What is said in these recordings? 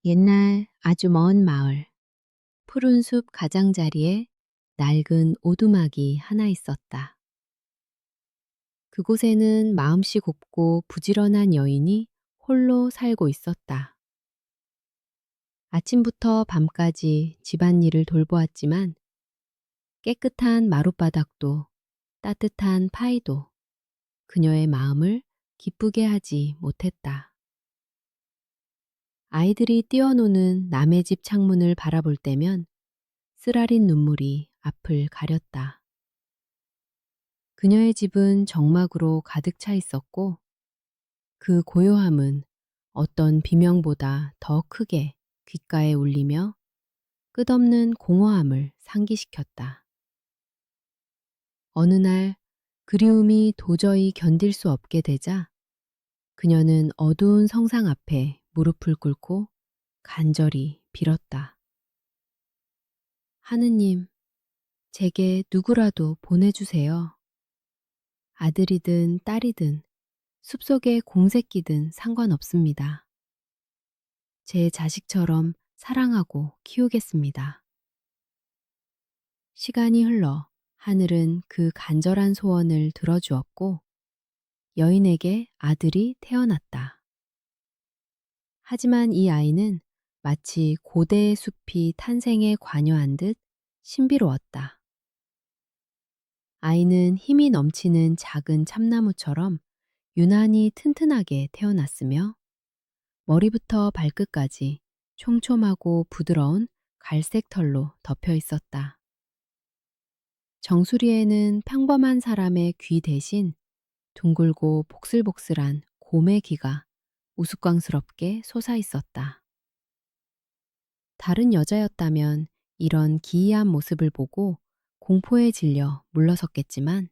옛날 아주 먼 마을, 푸른 숲 가장자리에 낡은 오두막이 하나 있었다. 그곳에는 마음씨 곱고 부지런한 여인이 홀로 살고 있었다. 아침부터 밤까지 집안일을 돌보았지만 깨끗한 마룻바닥도 따뜻한 파이도 그녀의 마음을 기쁘게 하지 못했다. 아이들이 뛰어노는 남의 집 창문을 바라볼 때면 쓰라린 눈물이 앞을 가렸다. 그녀의 집은 정막으로 가득 차 있었고 그 고요함은 어떤 비명보다 더 크게 귓가에 울리며 끝없는 공허함을 상기시켰다. 어느 날 그리움이 도저히 견딜 수 없게 되자 그녀는 어두운 성상 앞에 무릎을 꿇고 간절히 빌었다. 하느님, 제게 누구라도 보내주세요. 아들이든 딸이든 숲속의 공새끼든 상관없습니다. 제 자식처럼 사랑하고 키우겠습니다. 시간이 흘러 하늘은 그 간절한 소원을 들어주었고 여인에게 아들이 태어났다. 하지만 이 아이는 마치 고대의 숲이 탄생에 관여한 듯 신비로웠다. 아이는 힘이 넘치는 작은 참나무처럼 유난히 튼튼하게 태어났으며 머리부터 발끝까지 촘촘하고 부드러운 갈색 털로 덮여 있었다. 정수리에는 평범한 사람의 귀 대신 둥글고 복슬복슬한 곰의 귀가 우스꽝스럽게 솟아 있었다. 다른 여자였다면 이런 기이한 모습을 보고 공포에 질려 물러섰겠지만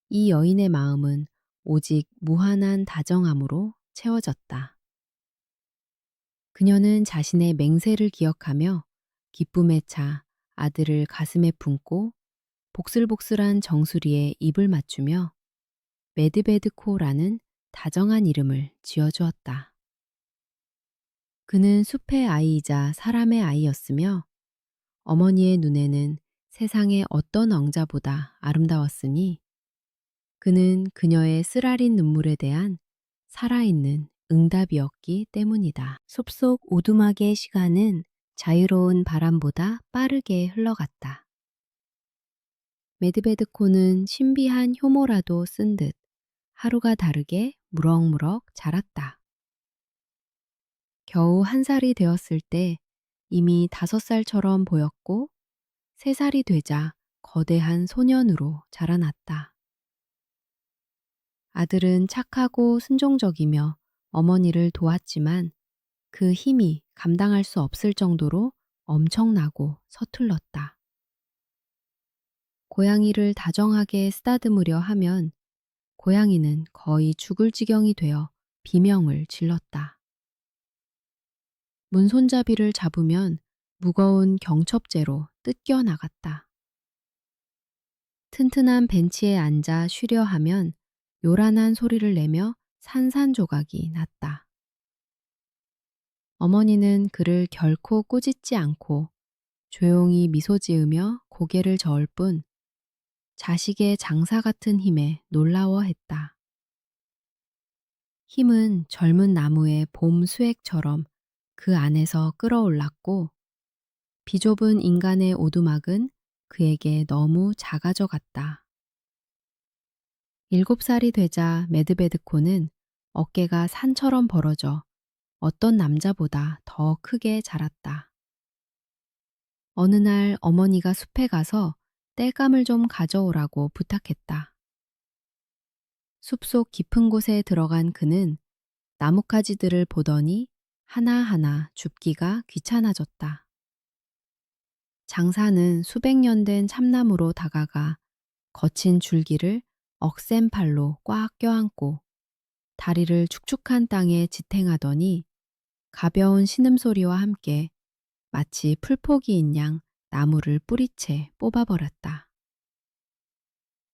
이 여인의 마음은 오직 무한한 다정함으로 채워졌다. 그녀는 자신의 맹세를 기억하며 기쁨에 차 아들을 가슴에 품고 복슬복슬한 정수리에 입을 맞추며 메드베드코라는 다정한 이름을 지어주었다. 그는 숲의 아이이자 사람의 아이였으며 어머니의 눈에는 세상의 어떤 왕자보다 아름다웠으니 그는 그녀의 쓰라린 눈물에 대한 살아있는 응답이었기 때문이다. 숲속 오두막의 시간은 자유로운 바람보다 빠르게 흘러갔다. 메드베드코는 신비한 효모라도 쓴 듯 하루가 다르게 무럭무럭 자랐다. 겨우 1살이 되었을 때 이미 5살처럼 보였고 3살이 되자 거대한 소년으로 자라났다. 아들은 착하고 순종적이며 어머니를 도왔지만 그 힘이 감당할 수 없을 정도로 엄청나고 서툴렀다. 고양이를 다정하게 쓰다듬으려 하면 고양이는 거의 죽을 지경이 되어 비명을 질렀다. 문손잡이를 잡으면 무거운 경첩제로 뜯겨 나갔다. 튼튼한 벤치에 앉아 쉬려 하면 요란한 소리를 내며 산산조각이 났다. 어머니는 그를 결코 꾸짖지 않고 조용히 미소 지으며 고개를 저을 뿐 자식의 장사 같은 힘에 놀라워했다. 힘은 젊은 나무의 봄 수액처럼 그 안에서 끌어올랐고 비좁은 인간의 오두막은 그에게 너무 작아져 갔다. 7살이 되자 메드베드코는 어깨가 산처럼 벌어져 어떤 남자보다 더 크게 자랐다. 어느 날 어머니가 숲에 가서 땔감을 좀 가져오라고 부탁했다. 숲속 깊은 곳에 들어간 그는 나뭇가지들을 보더니 하나하나 줍기가 귀찮아졌다. 장사는 수백 년 된 참나무로 다가가 거친 줄기를 억센 팔로 꽉 껴안고 다리를 축축한 땅에 지탱하더니 가벼운 신음소리와 함께 마치 풀포기인 양 나무를 뿌리채 뽑아버렸다.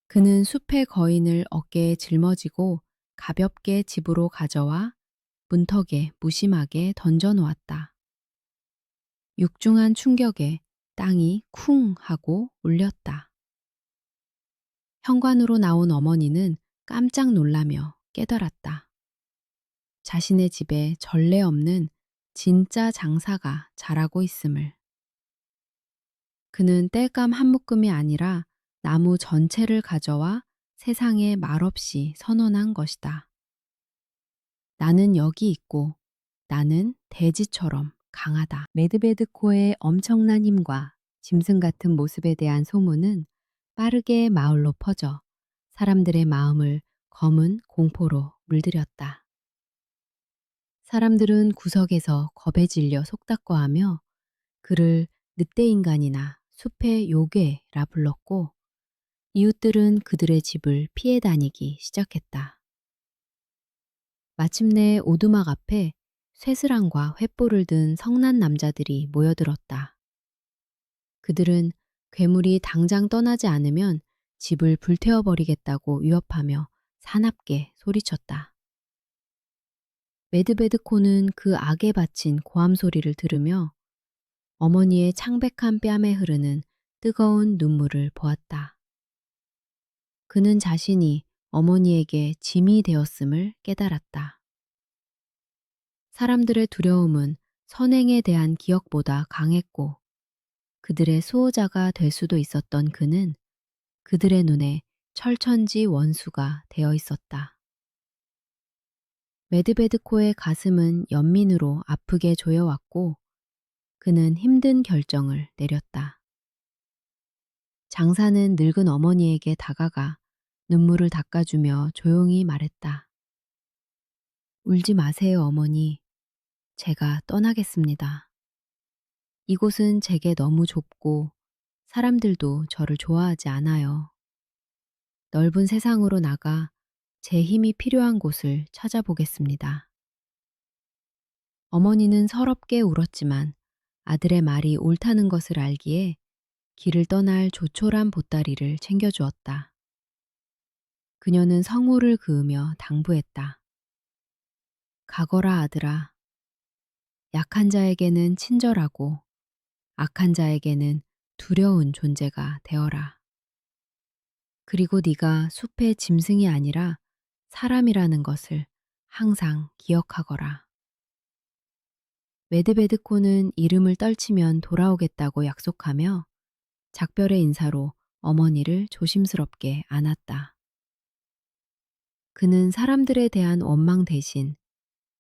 그는 숲의 거인을 어깨에 짊어지고 가볍게 집으로 가져와 문턱에 무심하게 던져놓았다. 육중한 충격에 땅이 쿵 하고 울렸다. 현관으로 나온 어머니는 깜짝 놀라며 깨달았다. 자신의 집에 전례 없는 진짜 장사가 자라고 있음을. 그는 땔감 한 묶음이 아니라 나무 전체를 가져와 세상에 말없이 선언한 것이다. 나는 여기 있고 나는 대지처럼 강하다. 메드베드코의 엄청난 힘과 짐승 같은 모습에 대한 소문은 빠르게 마을로 퍼져 사람들의 마음을 검은 공포로 물들였다. 사람들은 구석에서 겁에 질려 속닥거하며 그를 늑대인간이나 숲의 요괴라 불렀고 이웃들은 그들의 집을 피해 다니기 시작했다. 마침내 오두막 앞에 쇠스랑과 횃불을 든 성난 남자들이 모여들었다. 그들은 괴물이 당장 떠나지 않으면 집을 불태워버리겠다고 위협하며 사납게 소리쳤다. 메드베드코는 그 악에 바친 고함 소리를 들으며 어머니의 창백한 뺨에 흐르는 뜨거운 눈물을 보았다. 그는 자신이 어머니에게 짐이 되었음을 깨달았다. 사람들의 두려움은 선행에 대한 기억보다 강했고 그들의 수호자가 될 수도 있었던 그는 그들의 눈에 철천지 원수가 되어 있었다. 메드베드코의 가슴은 연민으로 아프게 조여왔고 그는 힘든 결정을 내렸다. 장사는 늙은 어머니에게 다가가 눈물을 닦아주며 조용히 말했다. 울지 마세요, 어머니. 제가 떠나겠습니다. 이곳은 제게 너무 좁고 사람들도 저를 좋아하지 않아요. 넓은 세상으로 나가 제 힘이 필요한 곳을 찾아보겠습니다. 어머니는 서럽게 울었지만 아들의 말이 옳다는 것을 알기에 길을 떠날 조촐한 보따리를 챙겨주었다. 그녀는 성호를 그으며 당부했다. 가거라 아들아. 약한 자에게는 친절하고 악한 자에게는 두려운 존재가 되어라. 그리고 네가 숲의 짐승이 아니라 사람이라는 것을 항상 기억하거라. 메드베드코는 이름을 떨치면 돌아오겠다고 약속하며 작별의 인사로 어머니를 조심스럽게 안았다. 그는 사람들에 대한 원망 대신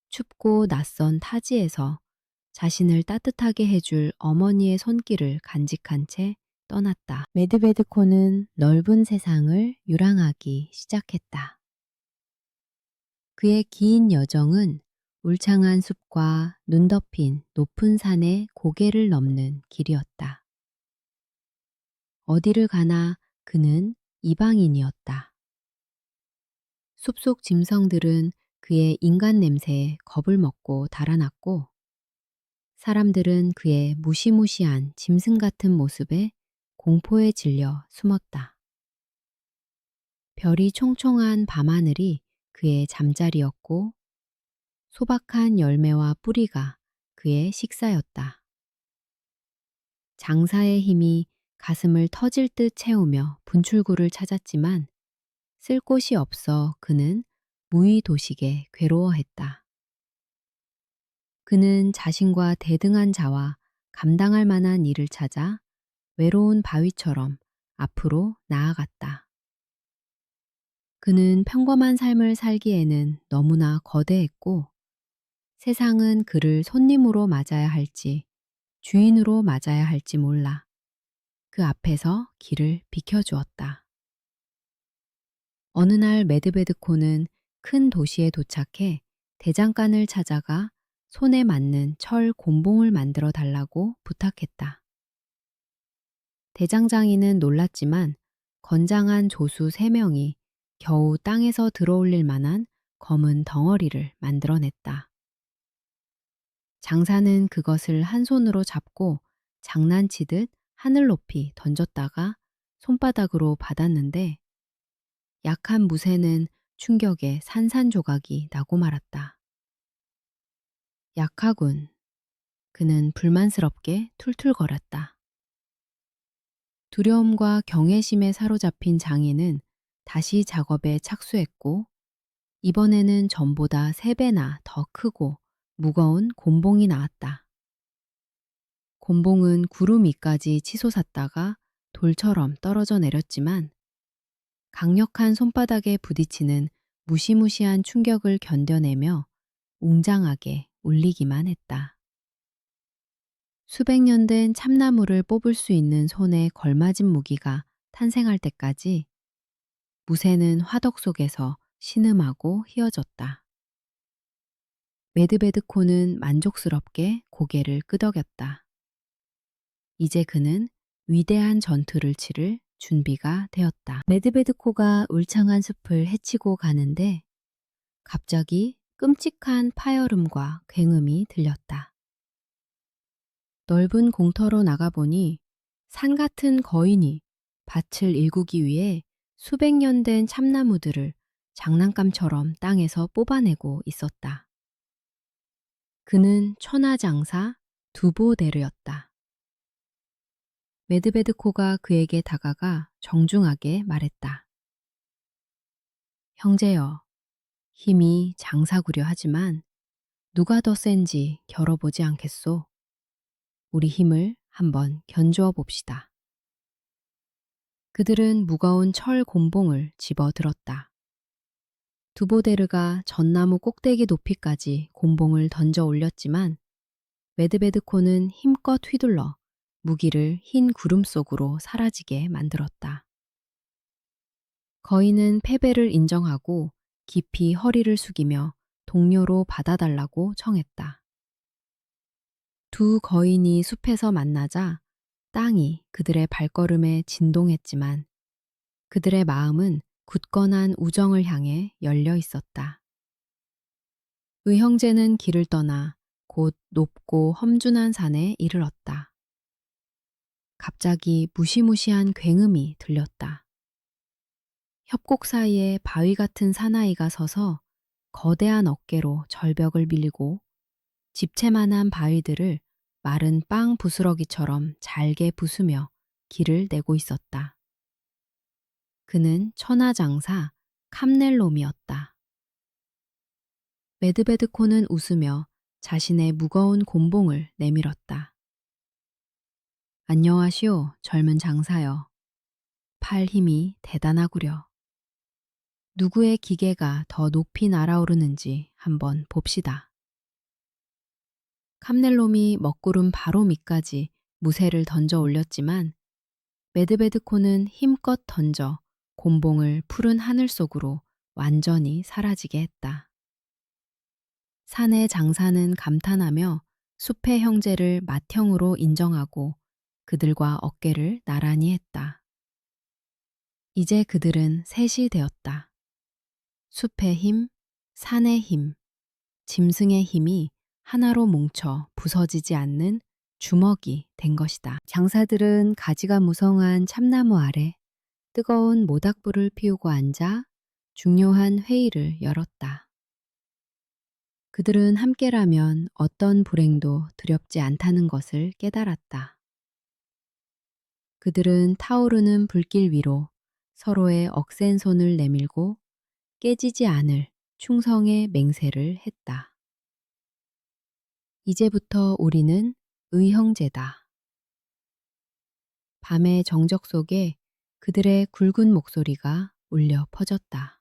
춥고 낯선 타지에서 자신을 따뜻하게 해줄 어머니의 손길을 간직한 채 떠났다. 메드베드코는 넓은 세상을 유랑하기 시작했다. 그의 긴 여정은 울창한 숲과 눈 덮인 높은 산의 고개를 넘는 길이었다. 어디를 가나 그는 이방인이었다. 숲속 짐승들은 그의 인간 냄새에 겁을 먹고 달아났고 사람들은 그의 무시무시한 짐승 같은 모습에 공포에 질려 숨었다. 별이 총총한 밤하늘이 그의 잠자리였고 소박한 열매와 뿌리가 그의 식사였다. 장사의 힘이 가슴을 터질 듯 채우며 분출구를 찾았지만 쓸 곳이 없어 그는 무의도식에 괴로워했다. 그는 자신과 대등한 자와 감당할 만한 일을 찾아 외로운 바위처럼 앞으로 나아갔다. 그는 평범한 삶을 살기에는 너무나 거대했고 세상은 그를 손님으로 맞아야 할지 주인으로 맞아야 할지 몰라 그 앞에서 길을 비켜주었다. 어느 날 메드베드코는 큰 도시에 도착해 대장간을 찾아가 손에 맞는 철 곤봉을 만들어 달라고 부탁했다. 대장장이는 놀랐지만 건장한 조수 3명이 겨우 땅에서 들어올릴 만한 검은 덩어리를 만들어냈다. 장사는 그것을 한 손으로 잡고 장난치듯 하늘 높이 던졌다가 손바닥으로 받았는데 약한 무쇠는 충격에 산산조각이 나고 말았다. 약하군. 그는 불만스럽게 툴툴거렸다. 두려움과 경외심에 사로잡힌 장인은 다시 작업에 착수했고, 이번에는 전보다 3배나 더 크고 무거운 곤봉이 나왔다. 곤봉은 구름 위까지 치솟았다가 돌처럼 떨어져 내렸지만, 강력한 손바닥에 부딪히는 무시무시한 충격을 견뎌내며 웅장하게 울리기만 했다. 수백 년 된 참나무를 뽑을 수 있는 손에 걸맞은 무기가 탄생할 때까지 무쇠는 화덕 속에서 신음하고 휘어졌다. 메드베드코는 만족스럽게 고개를 끄덕였다. 이제 그는 위대한 전투를 치를 준비가 되었다. 메드베드코가 울창한 숲을 헤치고 가는데 갑자기 끔찍한 파열음과 굉음이 들렸다. 넓은 공터로 나가보니 산 같은 거인이 밭을 일구기 위해 수백 년 된 참나무들을 장난감처럼 땅에서 뽑아내고 있었다. 그는 천하장사 두보데르였다. 메드베드코가 그에게 다가가 정중하게 말했다. 형제여, 힘이 장사구려 하지만 누가 더 센지 겨뤄보지 않겠소? 우리 힘을 한번 견주어 봅시다. 그들은 무거운 철 곤봉을 집어 들었다. 두보데르가 전나무 꼭대기 높이까지 곤봉을 던져 올렸지만 메드베드코는 힘껏 휘둘러 무기를 흰 구름 속으로 사라지게 만들었다. 거인은 패배를 인정하고 깊이 허리를 숙이며 동료로 받아달라고 청했다. 두 거인이 숲에서 만나자 땅이 그들의 발걸음에 진동했지만 그들의 마음은 굳건한 우정을 향해 열려 있었다. 의형제는 길을 떠나 곧 높고 험준한 산에 이르렀다. 갑자기 무시무시한 굉음이 들렸다. 협곡 사이에 바위 같은 사나이가 서서 거대한 어깨로 절벽을 밀고 집채만한 바위들을 마른 빵 부스러기처럼 잘게 부수며 길을 내고 있었다. 그는 천하장사 캄넬롬이었다. 메드베드코는 웃으며 자신의 무거운 곤봉을 내밀었다. 안녕하시오, 젊은 장사여. 팔 힘이 대단하구려. 누구의 기계가 더 높이 날아오르는지 한번 봅시다. 캄넬롬이 먹구름 바로 밑까지 무쇠를 던져 올렸지만 메드베드코는 힘껏 던져 곤봉을 푸른 하늘 속으로 완전히 사라지게 했다. 산의 장사는 감탄하며 숲의 형제를 맏형으로 인정하고 그들과 어깨를 나란히 했다. 이제 그들은 셋이 되었다. 숲의 힘, 산의 힘, 짐승의 힘이 하나로 뭉쳐 부서지지 않는 주먹이 된 것이다. 장사들은 가지가 무성한 참나무 아래 뜨거운 모닥불을 피우고 앉아 중요한 회의를 열었다. 그들은 함께라면 어떤 불행도 두렵지 않다는 것을 깨달았다. 그들은 타오르는 불길 위로 서로의 억센 손을 내밀고 깨지지 않을 충성의 맹세를 했다. 이제부터 우리는 의형제다. 밤의 정적 속에 그들의 굵은 목소리가 울려 퍼졌다.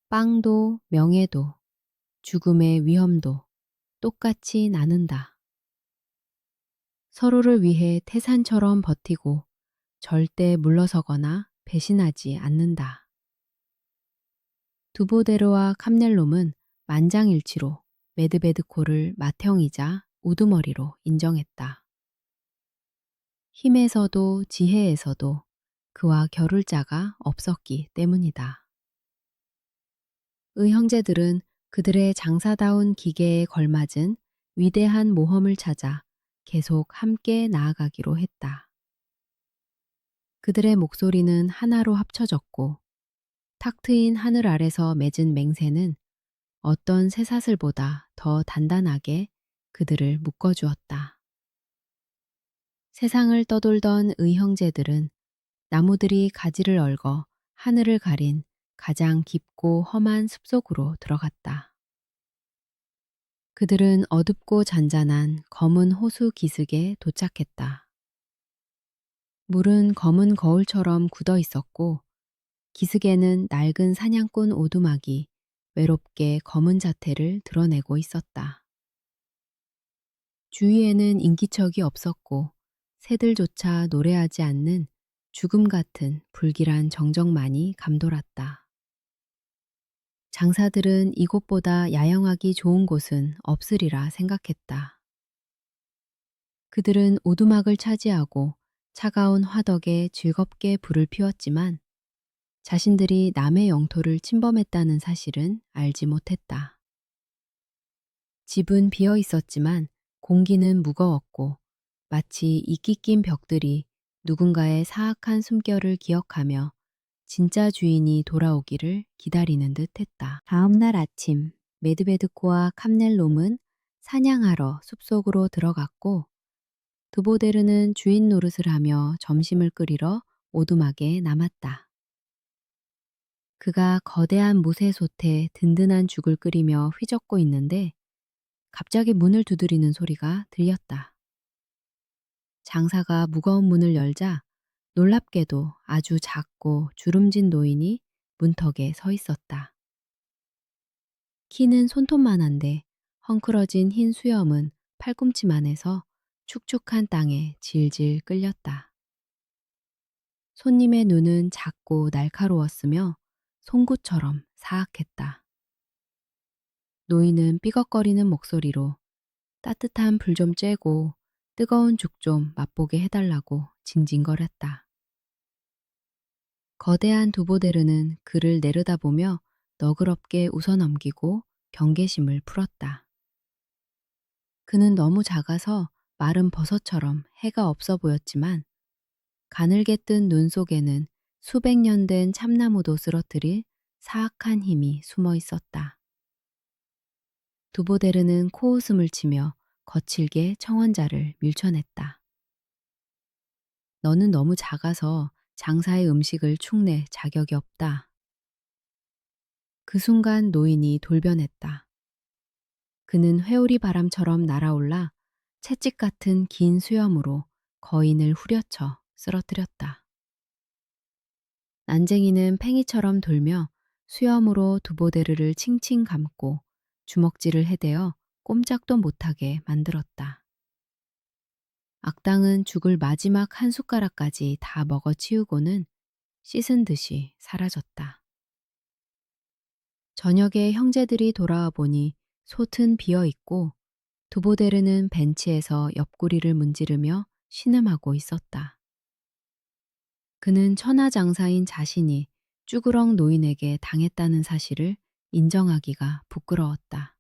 빵도 명예도 죽음의 위험도 똑같이 나눈다. 서로를 위해 태산처럼 버티고 절대 물러서거나 배신하지 않는다. 두보데르와 캄넬롬은 만장일치로 메드베드코를 맏형이자 우두머리로 인정했다. 힘에서도 지혜에서도 그와 겨룰 자가 없었기 때문이다. 의형제들은 그들의 장사다운 기계에 걸맞은 위대한 모험을 찾아 계속 함께 나아가기로 했다. 그들의 목소리는 하나로 합쳐졌고 탁 트인 하늘 아래서 맺은 맹세는 어떤 쇠사슬보다 더 단단하게 그들을 묶어주었다. 세상을 떠돌던 의형제들은 나무들이 가지를 얽어 하늘을 가린 가장 깊고 험한 숲속으로 들어갔다. 그들은 어둡고 잔잔한 검은 호수 기슭에 도착했다. 물은 검은 거울처럼 굳어 있었고 기슭에는 낡은 사냥꾼 오두막이 외롭게 검은 자태를 드러내고 있었다. 주위에는 인기척이 없었고 새들조차 노래하지 않는 죽음 같은 불길한 정적만이 감돌았다. 장사들은 이곳보다 야영하기 좋은 곳은 없으리라 생각했다. 그들은 오두막을 차지하고 차가운 화덕에 즐겁게 불을 피웠지만 자신들이 남의 영토를 침범했다는 사실은 알지 못했다. 집은 비어 있었지만 공기는 무거웠고 마치 이끼 낀 벽들이 누군가의 사악한 숨결을 기억하며 진짜 주인이 돌아오기를 기다리는 듯 했다. 다음 날 아침, 메드베드코와 캄넬롬은 사냥하러 숲속으로 들어갔고 두보데르는 주인 노릇을 하며 점심을 끓이러 오두막에 남았다. 그가 거대한 무쇠솥에 든든한 죽을 끓이며 휘젓고 있는데 갑자기 문을 두드리는 소리가 들렸다. 장사가 무거운 문을 열자 놀랍게도 아주 작고 주름진 노인이 문턱에 서 있었다. 키는 손톱만한데 헝클어진 흰 수염은 팔꿈치만해서 축축한 땅에 질질 끌렸다. 손님의 눈은 작고 날카로웠으며 송구처럼 사악했다. 노인은 삐걱거리는 목소리로 따뜻한 불 좀 쬐고 뜨거운 죽 좀 맛보게 해달라고 징징거렸다. 거대한 두보데르는 그를 내려다보며 너그럽게 웃어넘기고 경계심을 풀었다. 그는 너무 작아서 마른 버섯처럼 해가 없어 보였지만 가늘게 뜬 눈 속에는 수백 년 된 참나무도 쓰러뜨릴 사악한 힘이 숨어 있었다. 두보데르는 코웃음을 치며 거칠게 청원자를 밀쳐냈다. 너는 너무 작아서 장사의 음식을 축낼 자격이 없다. 그 순간 노인이 돌변했다. 그는 회오리 바람처럼 날아올라 채찍 같은 긴 수염으로 거인을 후려쳐 쓰러뜨렸다. 난쟁이는 팽이처럼 돌며 수염으로 두보데르를 칭칭 감고 주먹질을 해대어 꼼짝도 못하게 만들었다. 악당은 죽을 마지막 한 숟가락까지 다 먹어치우고는 씻은 듯이 사라졌다. 저녁에 형제들이 돌아와 보니 솥은 비어 있고 두보데르는 벤치에서 옆구리를 문지르며 신음하고 있었다. 그는 천하장사인 자신이 쭈그렁 노인에게 당했다는 사실을 인정하기가 부끄러웠다.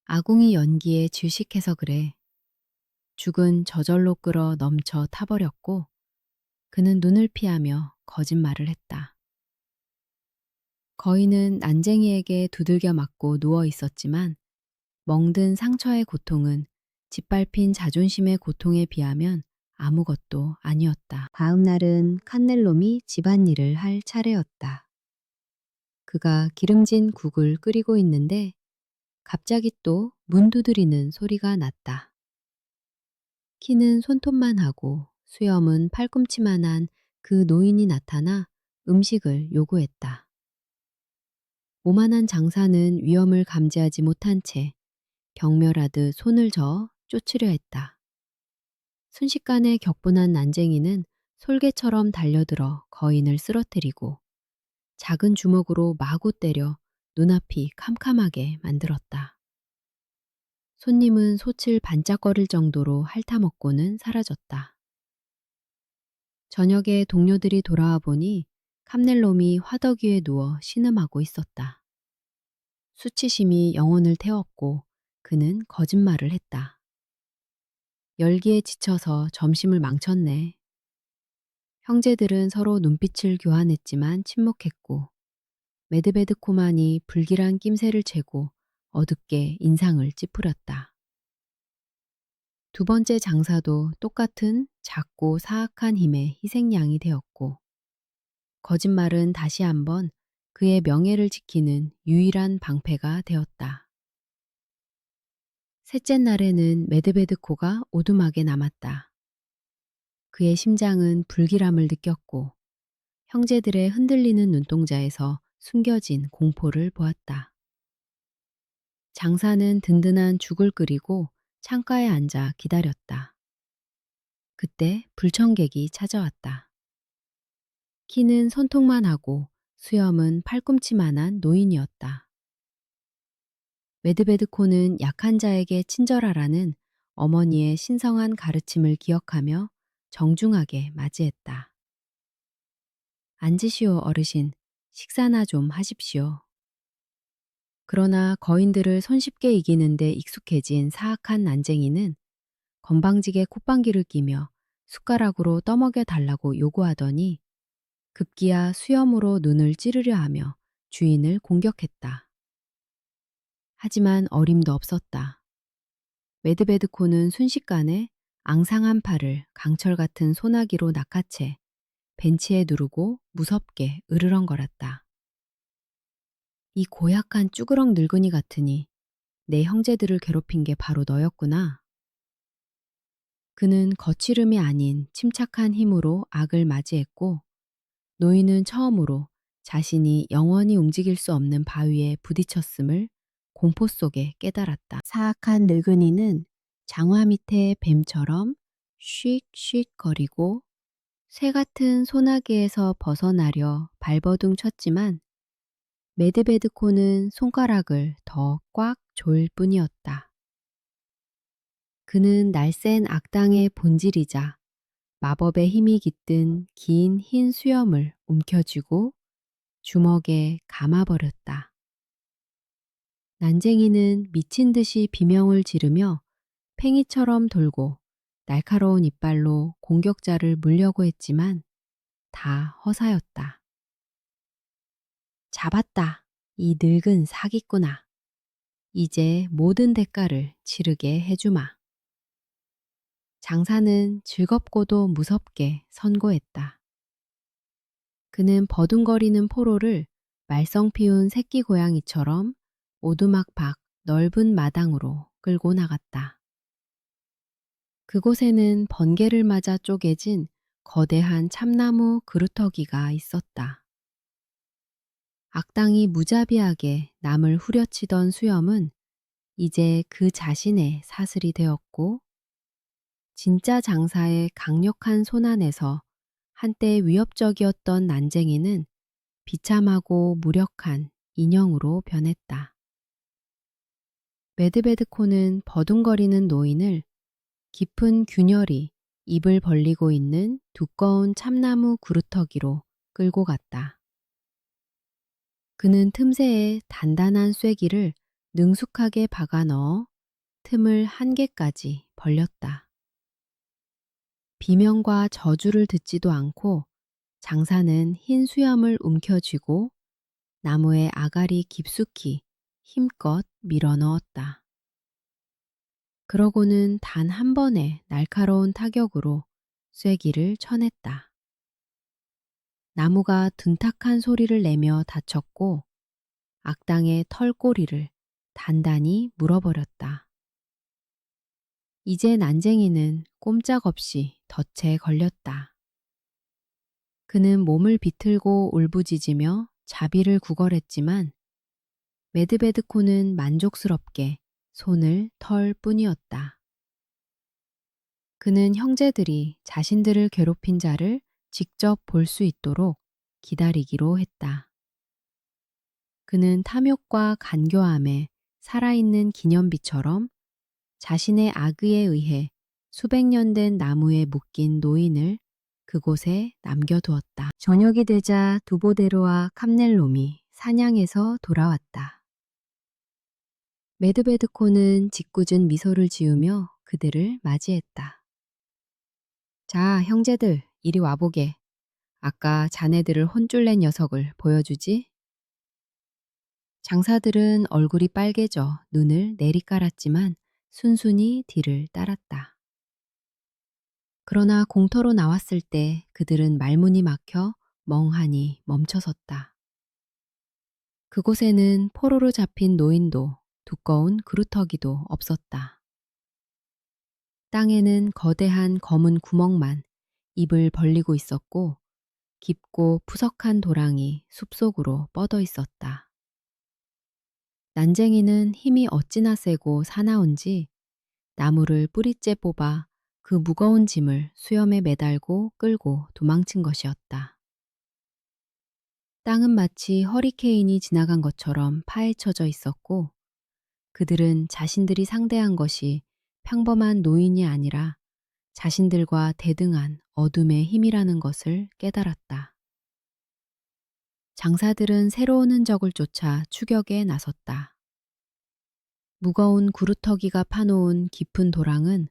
아궁이 연기에 질식해서 그래. 죽은 저절로 끓어 넘쳐 타버렸고 그는 눈을 피하며 거짓말을 했다. 거인은 난쟁이에게 두들겨 맞고 누워 있었지만 멍든 상처의 고통은 짓밟힌 자존심의 고통에 비하면 아무것도 아니었다. 다음 날은 칸넬롬이 집안일을 할 차례였다. 그가 기름진 국을 끓이고 있는데 갑자기 또 문 두드리는 소리가 났다. 키는 손톱만 하고 수염은 팔꿈치만한 그 노인이 나타나 음식을 요구했다. 오만한 장사는 위험을 감지하지 못한 채 경멸하듯 손을 저어 쫓으려 했다. 순식간에 격분한 난쟁이는 솔개처럼 달려들어 거인을 쓰러뜨리고 작은 주먹으로 마구 때려 눈앞이 캄캄하게 만들었다. 손님은 솥을 반짝거릴 정도로 핥아먹고는 사라졌다. 저녁에 동료들이 돌아와 보니 캄넬롬이 화덕 위에 누워 신음하고 있었다. 수치심이 영혼을 태웠고 그는 거짓말을 했다. 열기에 지쳐서 점심을 망쳤네. 형제들은 서로 눈빛을 교환했지만 침묵했고 메드베드코만이 불길한 낌새를 채고 어둡게 인상을 찌푸렸다. 두 번째 장사도 똑같은 작고 사악한 힘의 희생양이 되었고, 거짓말은 다시 한번 그의 명예를 지키는 유일한 방패가 되었다. 셋째 날에는 메드베드코가 오두막에 남았다. 그의 심장은 불길함을 느꼈고 형제들의 흔들리는 눈동자에서 숨겨진 공포를 보았다. 장사는 든든한 죽을 끓이고 창가에 앉아 기다렸다. 그때 불청객이 찾아왔다. 키는 손톱만 하고 수염은 팔꿈치만한 노인이었다. 메드베드코는 약한 자에게 친절하라는 어머니의 신성한 가르침을 기억하며 정중하게 맞이했다. 앉으시오, 어르신. 식사나 좀 하십시오. 그러나 거인들을 손쉽게 이기는데 익숙해진 사악한 난쟁이는 건방지게 콧방귀를 끼며 숟가락으로 떠먹여 달라고 요구하더니 급기야 수염으로 눈을 찌르려 하며 주인을 공격했다. 하지만 어림도 없었다. 메드베드코는 순식간에 앙상한 팔을 강철 같은 소나기로 낚아채 벤치에 누르고 무섭게 으르렁거렸다. 이 고약한 쭈그렁 늙은이 같으니 내 형제들을 괴롭힌 게 바로 너였구나. 그는 거칠음이 아닌 침착한 힘으로 악을 맞이했고 노인은 처음으로 자신이 영원히 움직일 수 없는 바위에 부딪혔음을 공포 속에 깨달았다. 사악한 늙은이는 장화 밑에 뱀처럼 쉭쉭 거리고 새 같은 소나기에서 벗어나려 발버둥 쳤지만 메드베드코는 손가락을 더 꽉 조일 뿐이었다. 그는 날쌘 악당의 본질이자 마법의 힘이 깃든 긴 흰 수염을 움켜쥐고 주먹에 감아버렸다. 난쟁이는 미친 듯이 비명을 지르며 팽이처럼 돌고 날카로운 이빨로 공격자를 물려고 했지만 다 허사였다. 잡았다. 이 늙은 사기꾼아. 이제 모든 대가를 치르게 해주마. 장사는 즐겁고도 무섭게 선고했다. 그는 버둥거리는 포로를 말썽 피운 새끼 고양이처럼 오두막 밖 넓은 마당으로 끌고 나갔다. 그곳에는 번개를 맞아 쪼개진 거대한 참나무 그루터기가 있었다. 악당이 무자비하게 남을 후려치던 수염은 이제 그 자신의 사슬이 되었고 진짜 장사의 강력한 손안에서 한때 위협적이었던 난쟁이는 비참하고 무력한 인형으로 변했다. 메드베드코는 버둥거리는 노인을 깊은 균열이 입을 벌리고 있는 두꺼운 참나무 구루터기로 끌고 갔다. 그는 틈새에 단단한 쐐기를 능숙하게 박아 넣어 틈을 한 개까지 벌렸다. 비명과 저주를 듣지도 않고 장사는 흰 수염을 움켜쥐고 나무의 아가리 깊숙이 힘껏 밀어넣었다. 그러고는 단 한 번의 날카로운 타격으로 쐐기를 쳐냈다. 나무가 둔탁한 소리를 내며 다쳤고 악당의 털꼬리를 단단히 물어버렸다. 이제 난쟁이는 꼼짝없이 덫에 걸렸다. 그는 몸을 비틀고 울부짖으며 자비를 구걸했지만 메드베드코는 만족스럽게 손을 털 뿐이었다. 그는 형제들이 자신들을 괴롭힌 자를 직접 볼 수 있도록 기다리기로 했다. 그는 탐욕과 간교함에 살아있는 기념비처럼 자신의 악의에 의해 수백 년 된 나무에 묶인 노인을 그곳에 남겨두었다. 저녁이 되자 두보데로와 캄넬롬이 사냥에서 돌아왔다. 메드베드코는 짓궂은 미소를 지으며 그들을 맞이했다. 자, 형제들, 이리 와보게. 아까 자네들을 혼쭐 낸 녀석을 보여주지? 장사들은 얼굴이 빨개져 눈을 내리깔았지만 순순히 뒤를 따랐다. 그러나 공터로 나왔을 때 그들은 말문이 막혀 멍하니 멈춰섰다. 그곳에는 포로로 잡힌 노인도 두꺼운 그루터기도 없었다. 땅에는 거대한 검은 구멍만 입을 벌리고 있었고 깊고 푸석한 도랑이 숲속으로 뻗어 있었다. 난쟁이는 힘이 어찌나 세고 사나운지 나무를 뿌리째 뽑아 그 무거운 짐을 수염에 매달고 끌고 도망친 것이었다. 땅은 마치 허리케인이 지나간 것처럼 파헤쳐져 있었고 그들은 자신들이 상대한 것이 평범한 노인이 아니라 자신들과 대등한 어둠의 힘이라는 것을 깨달았다. 장사들은 새로운 흔적을 쫓아 추격에 나섰다. 무거운 구루터기가 파놓은 깊은 도랑은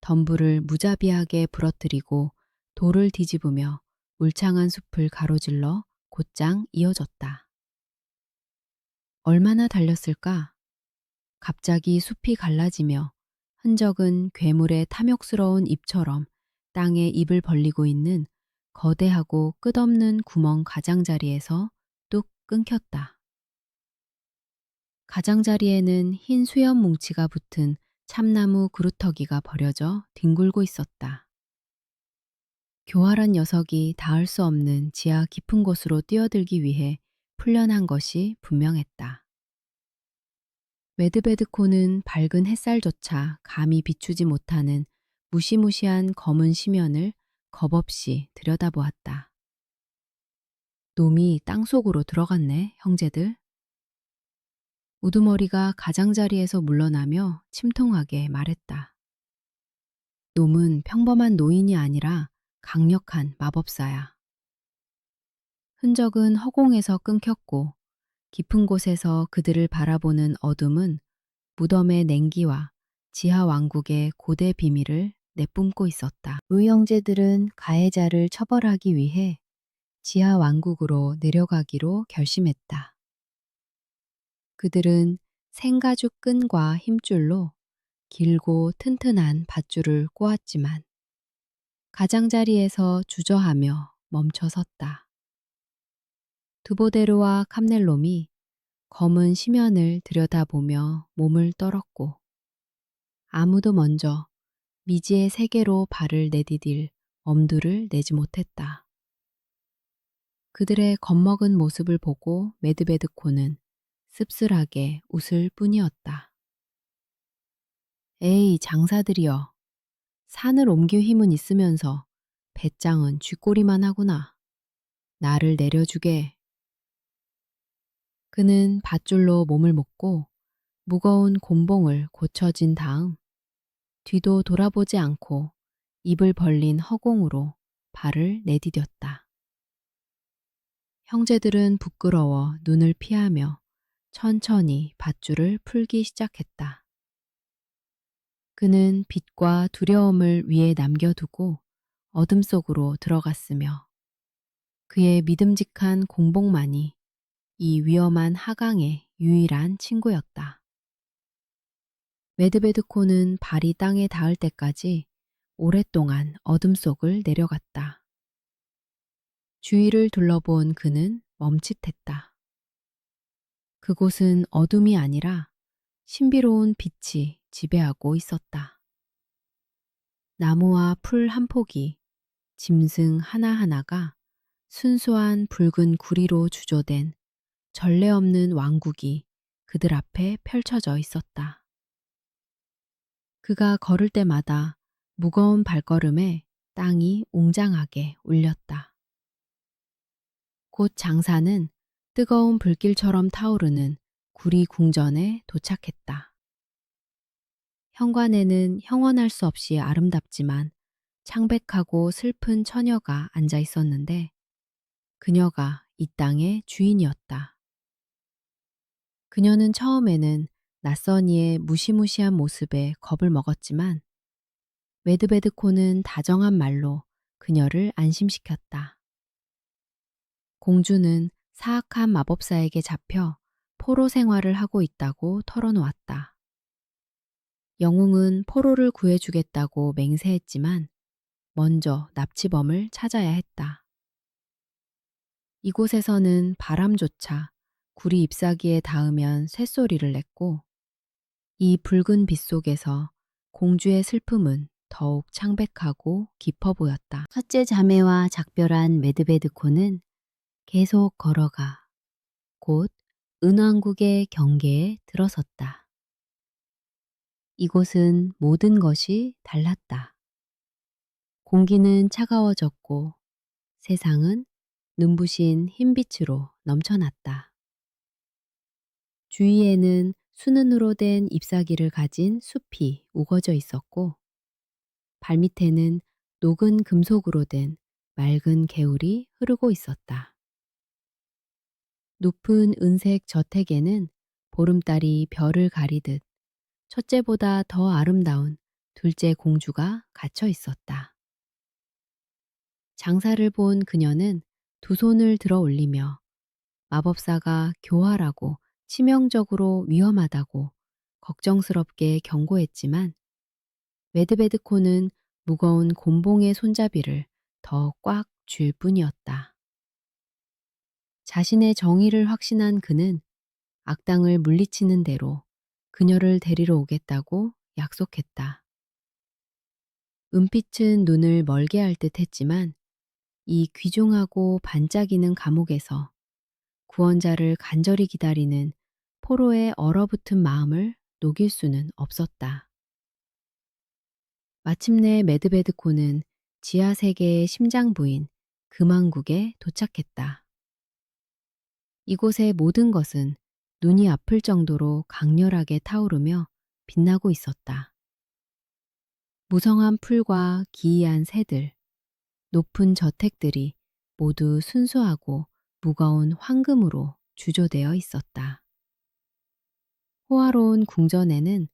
덤불을 무자비하게 부러뜨리고 돌을 뒤집으며 울창한 숲을 가로질러 곧장 이어졌다. 얼마나 달렸을까? 갑자기 숲이 갈라지며 흔적은 괴물의 탐욕스러운 입처럼 땅에 입을 벌리고 있는 거대하고 끝없는 구멍 가장자리에서 뚝 끊겼다. 가장자리에는 흰 수염 뭉치가 붙은 참나무 그루터기가 버려져 뒹굴고 있었다. 교활한 녀석이 닿을 수 없는 지하 깊은 곳으로 뛰어들기 위해 풀려난 것이 분명했다. 메드베드코는 밝은 햇살조차 감히 비추지 못하는 무시무시한 검은 심연을 겁없이 들여다보았다. 놈이 땅속으로 들어갔네, 형제들. 우두머리가 가장자리에서 물러나며 침통하게 말했다. 놈은 평범한 노인이 아니라 강력한 마법사야. 흔적은 허공에서 끊겼고 깊은 곳에서 그들을 바라보는 어둠은 무덤의 냉기와 지하 왕국의 고대 비밀을 내뿜고 있었다. 의형제들은 가해자를 처벌하기 위해 지하 왕국으로 내려가기로 결심했다. 그들은 생가죽 끈과 힘줄로 길고 튼튼한 밧줄을 꼬았지만 가장자리에서 주저하며 멈춰 섰다. 두보데르와 캄넬롬이 검은 심연을 들여다보며 몸을 떨었고 아무도 먼저 미지의 세계로 발을 내디딜 엄두를 내지 못했다. 그들의 겁먹은 모습을 보고 메드베드코는 씁쓸하게 웃을 뿐이었다. 에이, 장사들이여. 산을 옮길 힘은 있으면서 배짱은 쥐꼬리만 하구나. 나를 내려주게. 그는 밧줄로 몸을 묶고 무거운 곤봉을 고쳐진 다음 뒤도 돌아보지 않고 입을 벌린 허공으로 발을 내디뎠다. 형제들은 부끄러워 눈을 피하며 천천히 밧줄을 풀기 시작했다. 그는 빛과 두려움을 위에 남겨두고 어둠 속으로 들어갔으며 그의 믿음직한 공복만이 이 위험한 하강의 유일한 친구였다. 메드베드코는 발이 땅에 닿을 때까지 오랫동안 어둠 속을 내려갔다. 주위를 둘러본 그는 멈칫했다. 그곳은 어둠이 아니라 신비로운 빛이 지배하고 있었다. 나무와 풀 한 폭이, 짐승 하나하나가 순수한 붉은 구리로 주조된 전례 없는 왕국이 그들 앞에 펼쳐져 있었다. 그가 걸을 때마다 무거운 발걸음에 땅이 웅장하게 울렸다. 곧 장사는 뜨거운 불길처럼 타오르는 구리 궁전에 도착했다. 현관에는 형언할 수 없이 아름답지만 창백하고 슬픈 처녀가 앉아 있었는데 그녀가 이 땅의 주인이었다. 그녀는 처음에는 낯선 이의 무시무시한 모습에 겁을 먹었지만 메드베드코는 다정한 말로 그녀를 안심시켰다. 공주는 사악한 마법사에게 잡혀 포로 생활을 하고 있다고 털어놓았다. 영웅은 포로를 구해주겠다고 맹세했지만 먼저 납치범을 찾아야 했다. 이곳에서는 바람조차 구리 잎사귀에 닿으면 쇳소리를 냈고 이 붉은 빛 속에서 공주의 슬픔은 더욱 창백하고 깊어 보였다. 첫째 자매와 작별한 메드베드코는 계속 걸어가 곧 은왕국의 경계에 들어섰다. 이곳은 모든 것이 달랐다. 공기는 차가워졌고 세상은 눈부신 흰빛으로 넘쳐났다. 주위에는 순은으로 된 잎사귀를 가진 숲이 우거져 있었고 발밑에는 녹은 금속으로 된 맑은 개울이 흐르고 있었다. 높은 은색 저택에는 보름달이 별을 가리듯 첫째보다 더 아름다운 둘째 공주가 갇혀 있었다. 장사를 본 그녀는 두 손을 들어 올리며 마법사가 교활하고 치명적으로 위험하다고 걱정스럽게 경고했지만 메드베드코는 무거운 곤봉의 손잡이를 더 꽉 쥘 뿐이었다. 자신의 정의를 확신한 그는 악당을 물리치는 대로 그녀를 데리러 오겠다고 약속했다. 은빛은 눈을 멀게 할 듯 했지만 이 귀중하고 반짝이는 감옥에서 구원자를 간절히 기다리는 포로의 얼어붙은 마음을 녹일 수는 없었다. 마침내 메드베드코는 지하 세계의 심장부인 금왕국에 도착했다. 이곳의 모든 것은 눈이 아플 정도로 강렬하게 타오르며 빛나고 있었다. 무성한 풀과 기이한 새들, 높은 저택들이 모두 순수하고 무거운 황금으로 주조되어 있었다. 호화로운 궁전에는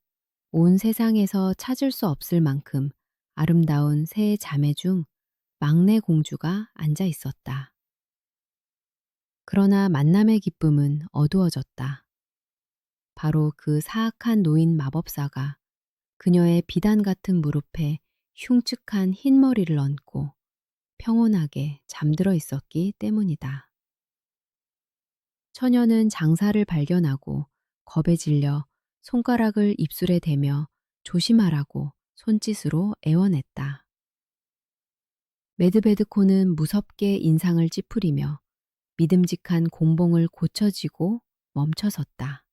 온 세상에서 찾을 수 없을 만큼 아름다운 세 자매 중 막내 공주가 앉아 있었다. 그러나 만남의 기쁨은 어두워졌다. 바로 그 사악한 노인 마법사가 그녀의 비단 같은 무릎에 흉측한 흰 머리를 얹고 평온하게 잠들어 있었기 때문이다. 처녀는 장사를 발견하고 겁에 질려 손가락을 입술에 대며 조심하라고 손짓으로 애원했다. 메드베드코는 무섭게 인상을 찌푸리며 믿음직한 공봉을 고쳐쥐고 멈춰섰다.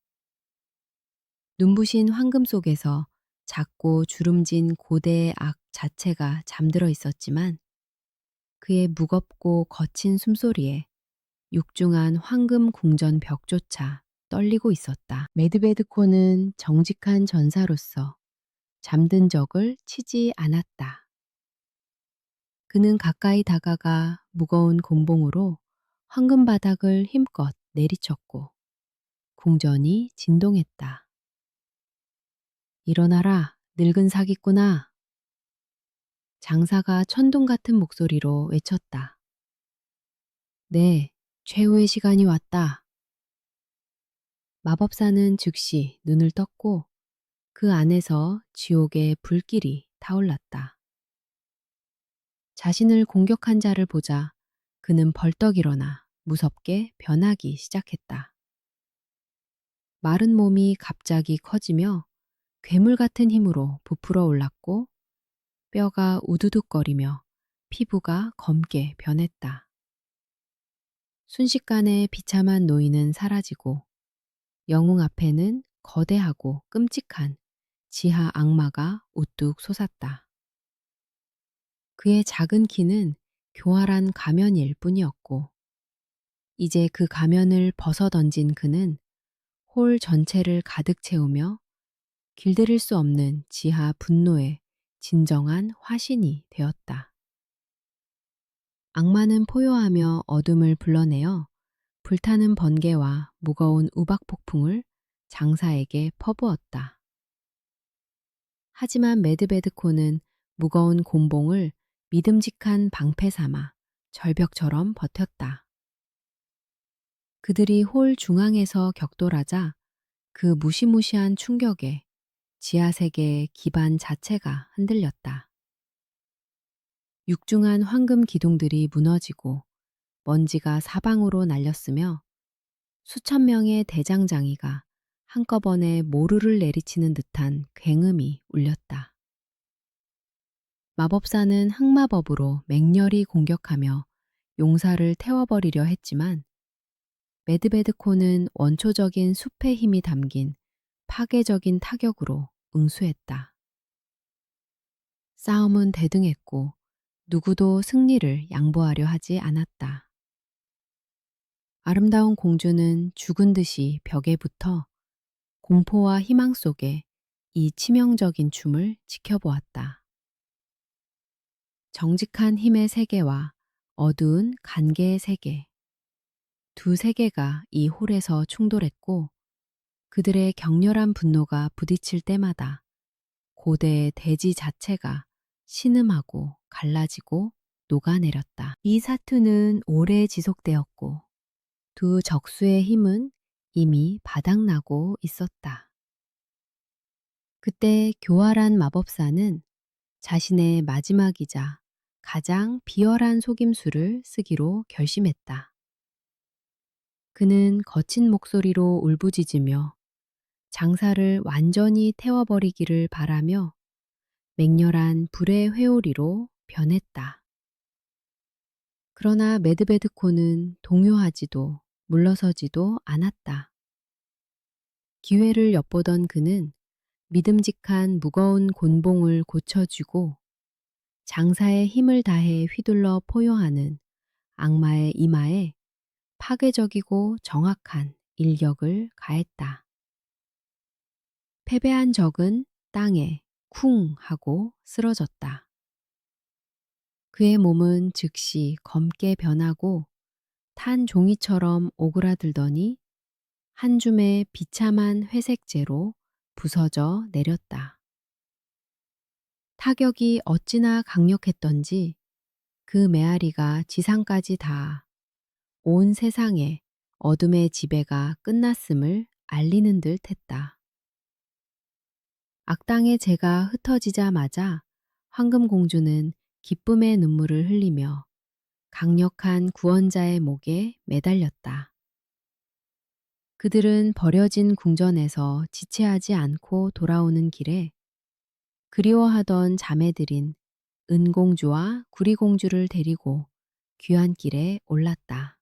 눈부신 황금 속에서 작고 주름진 고대의 악 자체가 잠들어 있었지만 그의 무겁고 거친 숨소리에 육중한 황금 궁전 벽조차 떨리고 있었다. 메드베드코는 정직한 전사로서 잠든 적을 치지 않았다. 그는 가까이 다가가 무거운 곤봉으로 황금 바닥을 힘껏 내리쳤고 궁전이 진동했다. 일어나라, 늙은 사기꾼아. 장사가 천둥 같은 목소리로 외쳤다. 네, 최후의 시간이 왔다. 마법사는 즉시 눈을 떴고 그 안에서 지옥의 불길이 타올랐다. 자신을 공격한 자를 보자 그는 벌떡 일어나 무섭게 변하기 시작했다. 마른 몸이 갑자기 커지며 괴물 같은 힘으로 부풀어 올랐고 뼈가 우두둑거리며 피부가 검게 변했다. 순식간에 비참한 노인은 사라지고 영웅 앞에는 거대하고 끔찍한 지하 악마가 우뚝 솟았다. 그의 작은 키는 교활한 가면일 뿐이었고 이제 그 가면을 벗어던진 그는 홀 전체를 가득 채우며 길들일 수 없는 지하 분노의 진정한 화신이 되었다. 악마는 포효하며 어둠을 불러내어 불타는 번개와 무거운 우박 폭풍을 장사에게 퍼부었다. 하지만 메드베드코는 무거운 곤봉을 믿음직한 방패 삼아 절벽처럼 버텼다. 그들이 홀 중앙에서 격돌하자 그 무시무시한 충격에 지하 세계의 기반 자체가 흔들렸다. 육중한 황금 기둥들이 무너지고 먼지가 사방으로 날렸으며 수천 명의 대장장이가 한꺼번에 모루를 내리치는 듯한 굉음이 울렸다. 마법사는 흑마법으로 맹렬히 공격하며 용사를 태워버리려 했지만 메드베드코는 원초적인 숲의 힘이 담긴 파괴적인 타격으로 응수했다. 싸움은 대등했고 누구도 승리를 양보하려 하지 않았다. 아름다운 공주는 죽은 듯이 벽에 붙어 공포와 희망 속에 이 치명적인 춤을 지켜보았다. 정직한 힘의 세계와 어두운 간계의 세계. 두 세계가 이 홀에서 충돌했고 그들의 격렬한 분노가 부딪힐 때마다 고대의 대지 자체가 신음하고 갈라지고 녹아내렸다. 이 사투는 오래 지속되었고 두 적수의 힘은 이미 바닥나고 있었다. 그때 교활한 마법사는 자신의 마지막이자 가장 비열한 속임수를 쓰기로 결심했다. 그는 거친 목소리로 울부짖으며 장사를 완전히 태워버리기를 바라며 맹렬한 불의 회오리로 변했다. 그러나 메드베드코는 동요하지도 물러서지도 않았다. 기회를 엿보던 그는 믿음직한 무거운 곤봉을 고쳐주고 장사의 힘을 다해 휘둘러 포효하는 악마의 이마에 파괴적이고 정확한 일격을 가했다. 패배한 적은 땅에 쿵 하고 쓰러졌다. 그의 몸은 즉시 검게 변하고 탄 종이처럼 오그라들더니 한 줌의 비참한 회색재로 부서져 내렸다. 타격이 어찌나 강력했던지 그 메아리가 지상까지 닿아 온 세상에 어둠의 지배가 끝났음을 알리는 듯 했다. 악당의 재가 흩어지자마자 황금공주는 기쁨의 눈물을 흘리며 강력한 구원자의 목에 매달렸다. 그들은 버려진 궁전에서 지체하지 않고 돌아오는 길에 그리워하던 자매들인 은공주와 구리공주를 데리고 귀환길에 올랐다.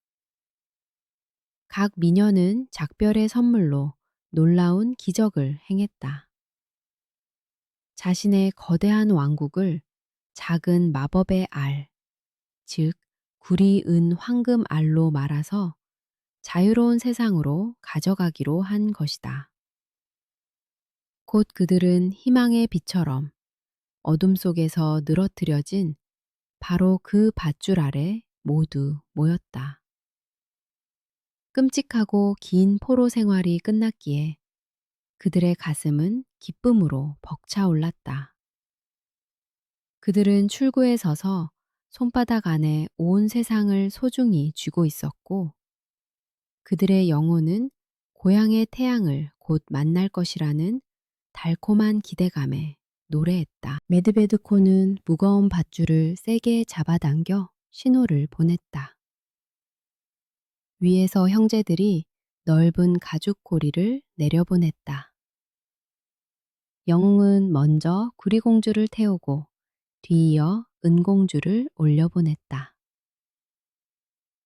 각 미녀는 작별의 선물로 놀라운 기적을 행했다. 자신의 거대한 왕국을 작은 마법의 알, 즉 구리, 은, 황금 알로 말아서 자유로운 세상으로 가져가기로 한 것이다. 곧 그들은 희망의 빛처럼 어둠 속에서 늘어뜨려진 바로 그 밧줄 아래 모두 모였다. 끔찍하고 긴 포로 생활이 끝났기에 그들의 가슴은 기쁨으로 벅차올랐다. 그들은 출구에 서서 손바닥 안에 온 세상을 소중히 쥐고 있었고 그들의 영혼은 고향의 태양을 곧 만날 것이라는 달콤한 기대감에 노래했다. 메드베드코는 무거운 밧줄을 세게 잡아당겨 신호를 보냈다. 위에서 형제들이 넓은 가죽 고리를 내려보냈다. 영웅은 먼저 구리공주를 태우고 뒤이어 은공주를 올려보냈다.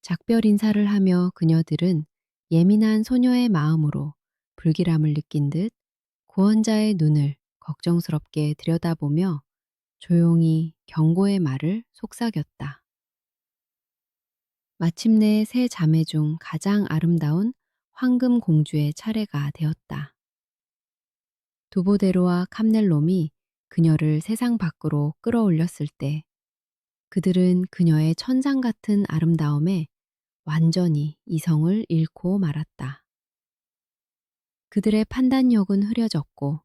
작별 인사를 하며 그녀들은 예민한 소녀의 마음으로 불길함을 느낀 듯 구원자의 눈을 걱정스럽게 들여다보며 조용히 경고의 말을 속삭였다. 마침내 세 자매 중 가장 아름다운 황금 공주의 차례가 되었다. 두보데로와 캄넬롬이 그녀를 세상 밖으로 끌어올렸을 때 그들은 그녀의 천상 같은 아름다움에 완전히 이성을 잃고 말았다. 그들의 판단력은 흐려졌고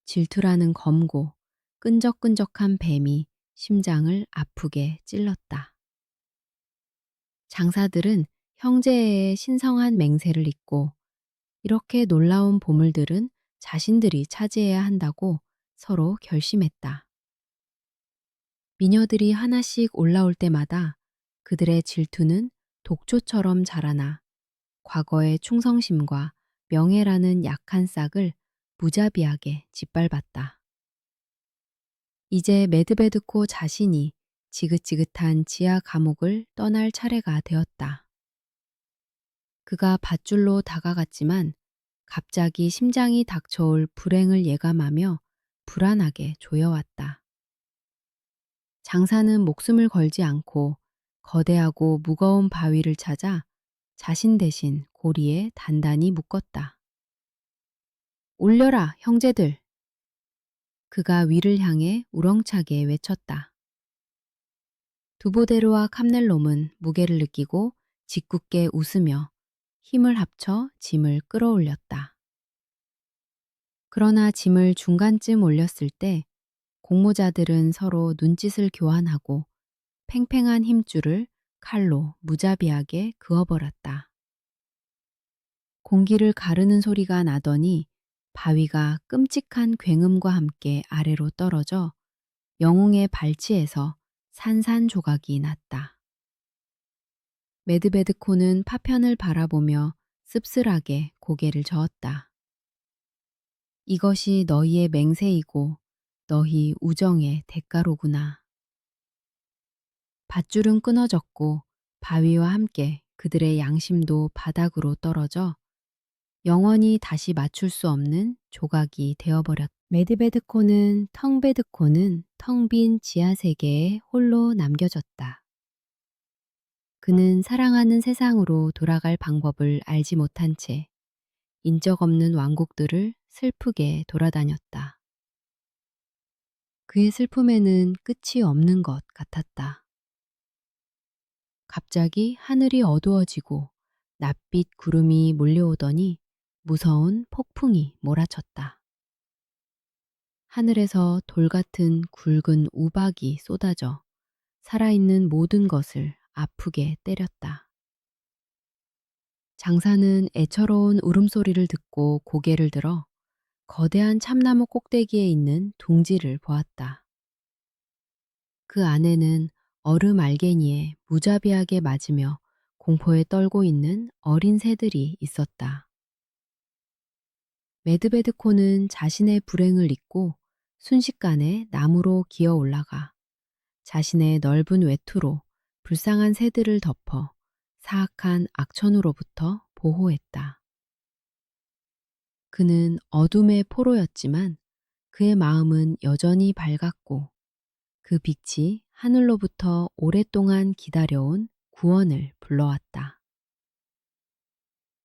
질투라는 검고 끈적끈적한 뱀이 심장을 아프게 찔렀다. 장사들은 형제의 신성한 맹세를 잊고 이렇게 놀라운 보물들은 자신들이 차지해야 한다고 서로 결심했다. 미녀들이 하나씩 올라올 때마다 그들의 질투는 독초처럼 자라나 과거의 충성심과 명예라는 약한 싹을 무자비하게 짓밟았다. 이제 메드베드코 자신이 지긋지긋한 지하 감옥을 떠날 차례가 되었다. 그가 밧줄로 다가갔지만 갑자기 심장이 닥쳐올 불행을 예감하며 불안하게 조여왔다. 장사는 목숨을 걸지 않고 거대하고 무거운 바위를 찾아 자신 대신 고리에 단단히 묶었다. 올려라, 형제들! 그가 위를 향해 우렁차게 외쳤다. 두보데르와 캄넬롬은 무게를 느끼고 짓궂게 웃으며 힘을 합쳐 짐을 끌어올렸다. 그러나 짐을 중간쯤 올렸을 때 공모자들은 서로 눈짓을 교환하고 팽팽한 힘줄을 칼로 무자비하게 그어버렸다. 공기를 가르는 소리가 나더니 바위가 끔찍한 굉음과 함께 아래로 떨어져 영웅의 발치에서 산산조각이 났다. 메드베드코는 파편을 바라보며 씁쓸하게 고개를 저었다. 이것이 너희의 맹세이고 너희 우정의 대가로구나. 밧줄은 끊어졌고 바위와 함께 그들의 양심도 바닥으로 떨어져 영원히 다시 맞출 수 없는 조각이 되어버렸다. 메드베드코는 텅 빈 지하 세계에 홀로 남겨졌다. 그는 사랑하는 세상으로 돌아갈 방법을 알지 못한 채 인적 없는 왕국들을 슬프게 돌아다녔다. 그의 슬픔에는 끝이 없는 것 같았다. 갑자기 하늘이 어두워지고 낯빛 구름이 몰려오더니 무서운 폭풍이 몰아쳤다. 하늘에서 돌 같은 굵은 우박이 쏟아져 살아있는 모든 것을 아프게 때렸다. 장사는 애처로운 울음소리를 듣고 고개를 들어 거대한 참나무 꼭대기에 있는 둥지를 보았다. 그 안에는 얼음 알갱이에 무자비하게 맞으며 공포에 떨고 있는 어린 새들이 있었다. 메드베드코는 자신의 불행을 잊고 순식간에 나무로 기어 올라가 자신의 넓은 외투로 불쌍한 새들을 덮어 사악한 악천후로부터 보호했다. 그는 어둠의 포로였지만 그의 마음은 여전히 밝았고 그 빛이 하늘로부터 오랫동안 기다려온 구원을 불러왔다.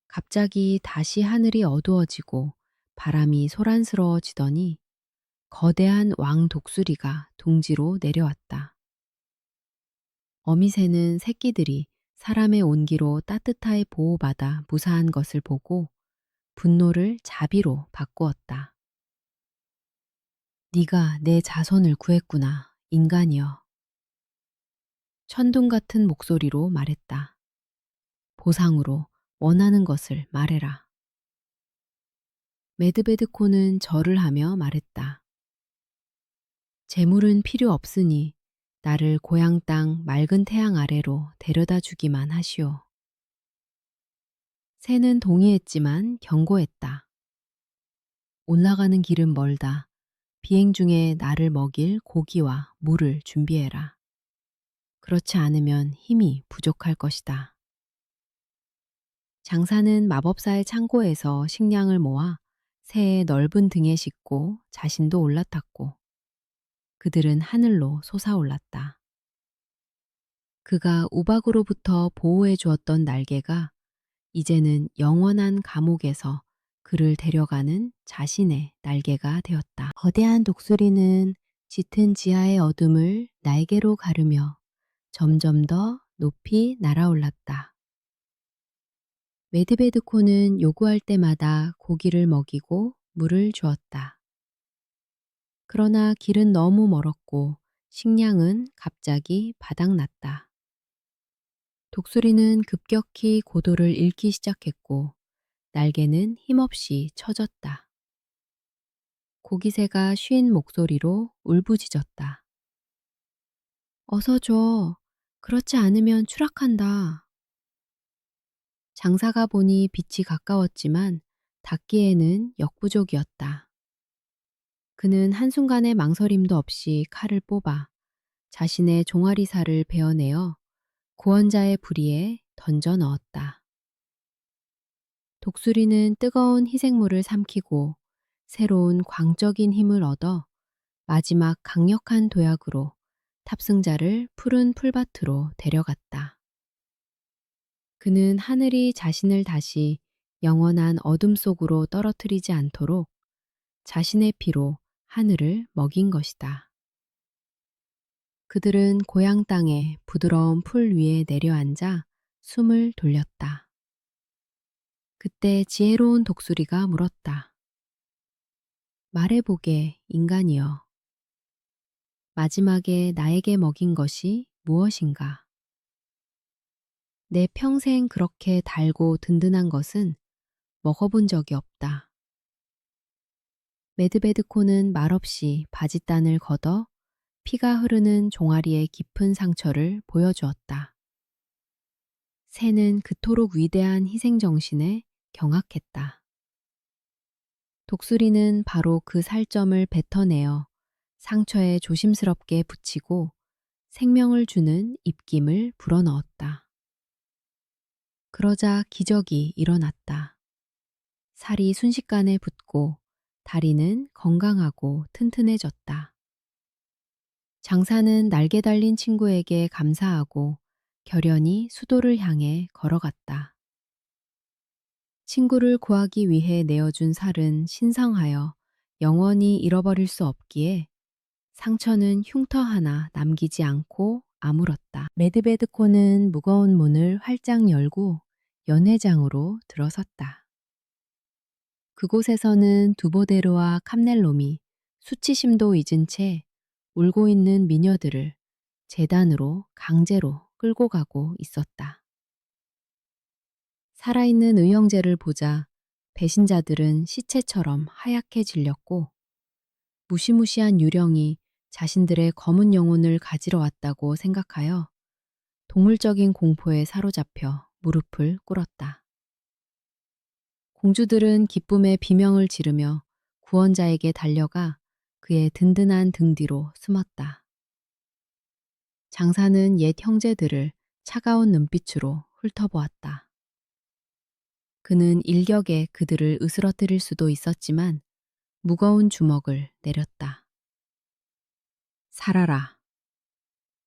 갑자기 다시 하늘이 어두워지고 바람이 소란스러워지더니 거대한 왕 독수리가 둥지로 내려왔다. 어미새는 새끼들이 사람의 온기로 따뜻하게 보호받아 무사한 것을 보고 분노를 자비로 바꾸었다. 네가 내 자손을 구했구나, 인간이여. 천둥 같은 목소리로 말했다. 보상으로 원하는 것을 말해라. 메드베드코는 절을 하며 말했다. 재물은 필요 없으니 나를 고향 땅 맑은 태양 아래로 데려다 주기만 하시오. 새는 동의했지만 경고했다. 올라가는 길은 멀다. 비행 중에 나를 먹일 고기와 물을 준비해라. 그렇지 않으면 힘이 부족할 것이다. 장사는 마법사의 창고에서 식량을 모아 새의 넓은 등에 싣고 자신도 올라탔고 그들은 하늘로 솟아올랐다. 그가 우박으로부터 보호해 주었던 날개가 이제는 영원한 감옥에서 그를 데려가는 자신의 날개가 되었다. 거대한 독수리는 짙은 지하의 어둠을 날개로 가르며 점점 더 높이 날아올랐다. 메드베드코는 요구할 때마다 고기를 먹이고 물을 주었다. 그러나 길은 너무 멀었고 식량은 갑자기 바닥났다. 독수리는 급격히 고도를 잃기 시작했고 날개는 힘없이 처졌다. 고기새가 쉰 목소리로 울부짖었다. 어서 줘. 그렇지 않으면 추락한다. 장사가 보니 빛이 가까웠지만 닿기에는 역부족이었다. 그는 한순간의 망설임도 없이 칼을 뽑아 자신의 종아리살을 베어내어 구원자의 부리에 던져 넣었다. 독수리는 뜨거운 희생물을 삼키고 새로운 광적인 힘을 얻어 마지막 강력한 도약으로 탑승자를 푸른 풀밭으로 데려갔다. 그는 하늘이 자신을 다시 영원한 어둠 속으로 떨어뜨리지 않도록 자신의 피로 하늘을 먹인 것이다. 그들은 고향 땅의 부드러운 풀 위에 내려앉아 숨을 돌렸다. 그때 지혜로운 독수리가 물었다. 말해보게, 인간이여. 마지막에 나에게 먹인 것이 무엇인가? 내 평생 그렇게 달고 든든한 것은 먹어본 적이 없다. 메드베드코는 말없이 바짓단을 걷어 피가 흐르는 종아리의 깊은 상처를 보여주었다. 새는 그토록 위대한 희생정신에 경악했다. 독수리는 바로 그 살점을 뱉어내어 상처에 조심스럽게 붙이고 생명을 주는 입김을 불어넣었다. 그러자 기적이 일어났다. 살이 순식간에 붙고 다리는 건강하고 튼튼해졌다. 장사는 날개 달린 친구에게 감사하고 결연히 수도를 향해 걸어갔다. 친구를 구하기 위해 내어준 살은 신성하여 영원히 잃어버릴 수 없기에 상처는 흉터 하나 남기지 않고 아물었다. 매드베드코는 무거운 문을 활짝 열고 연회장으로 들어섰다. 그곳에서는 두보데르와 캄넬롬이 수치심도 잊은 채 울고 있는 미녀들을 제단으로 강제로 끌고 가고 있었다. 살아있는 의형제를 보자 배신자들은 시체처럼 하얗게 질렸고 무시무시한 유령이 자신들의 검은 영혼을 가지러 왔다고 생각하여 동물적인 공포에 사로잡혀 무릎을 꿇었다. 공주들은 기쁨의 비명을 지르며 구원자에게 달려가 그의 든든한 등 뒤로 숨었다. 장사는 옛 형제들을 차가운 눈빛으로 훑어보았다. 그는 일격에 그들을 으스러뜨릴 수도 있었지만 무거운 주먹을 내렸다. 살아라.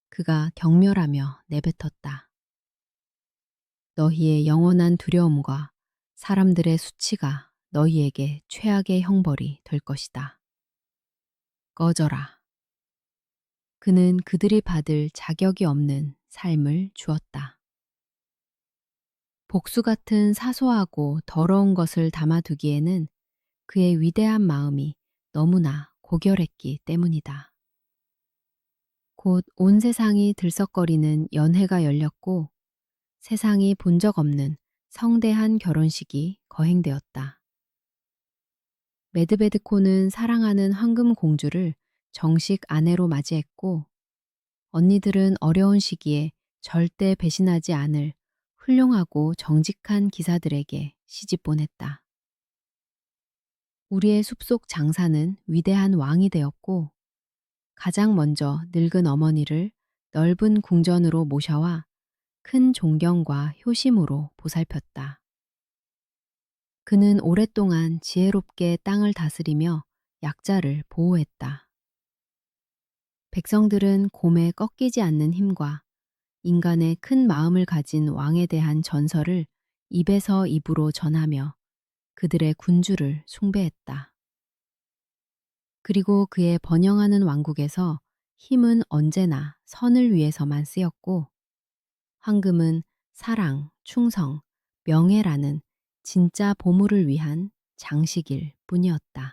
그가 경멸하며 내뱉었다. 너희의 영원한 두려움과 사람들의 수치가 너희에게 최악의 형벌이 될 것이다. 꺼져라. 그는 그들이 받을 자격이 없는 삶을 주었다. 복수 같은 사소하고 더러운 것을 담아두기에는 그의 위대한 마음이 너무나 고결했기 때문이다. 곧 온 세상이 들썩거리는 연회가 열렸고 세상이 본 적 없는 성대한 결혼식이 거행되었다. 메드베드코는 사랑하는 황금 공주를 정식 아내로 맞이했고 언니들은 어려운 시기에 절대 배신하지 않을 훌륭하고 정직한 기사들에게 시집 보냈다. 우리의 숲속 장사는 위대한 왕이 되었고 가장 먼저 늙은 어머니를 넓은 궁전으로 모셔와 큰 존경과 효심으로 보살폈다. 그는 오랫동안 지혜롭게 땅을 다스리며 약자를 보호했다. 백성들은 곰에 꺾이지 않는 힘과 인간의 큰 마음을 가진 왕에 대한 전설을 입에서 입으로 전하며 그들의 군주를 숭배했다. 그리고 그의 번영하는 왕국에서 힘은 언제나 선을 위해서만 쓰였고 황금은 사랑, 충성, 명예라는 진짜 보물을 위한 장식일 뿐이었다.